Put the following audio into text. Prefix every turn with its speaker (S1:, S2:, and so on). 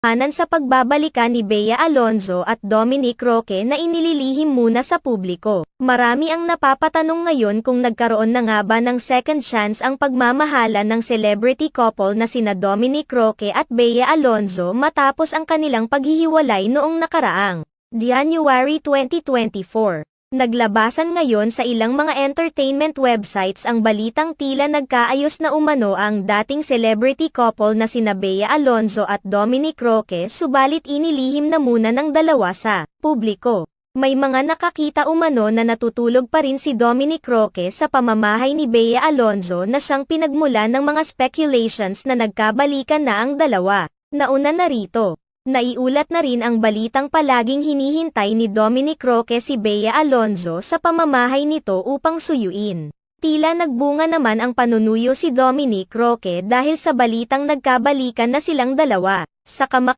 S1: Hanan sa pagbabalikan ni Bea Alonzo at Dominic Roque na inililihim muna sa publiko. Marami ang napapatanong ngayon kung nagkaroon na nga ba ng second chance ang pagmamahalan ng celebrity couple na sina Dominic Roque at Bea Alonzo matapos ang kanilang paghihiwalay noong nakaraang January 2024. Naglabasan ngayon sa ilang mga entertainment websites ang balitang tila nagkaayos na umano ang dating celebrity couple na sina Bea Alonzo at Dominic Roque, subalit inilihim na muna ng dalawa sa publiko. May mga nakakita umano na natutulog pa rin si Dominic Roque sa pamamahay ni Bea Alonzo na siyang pinagmulan ng mga speculations na nagkabalikan na ang dalawa. Nauna na rito, naiulat na rin ang balitang palaging hinihintay ni Dominic Roque si Bea Alonzo sa pamamahay nito upang suyuin. Tila nagbunga naman ang panunuyo si Dominic Roque dahil sa balitang nagkabalikan na silang dalawa. Sa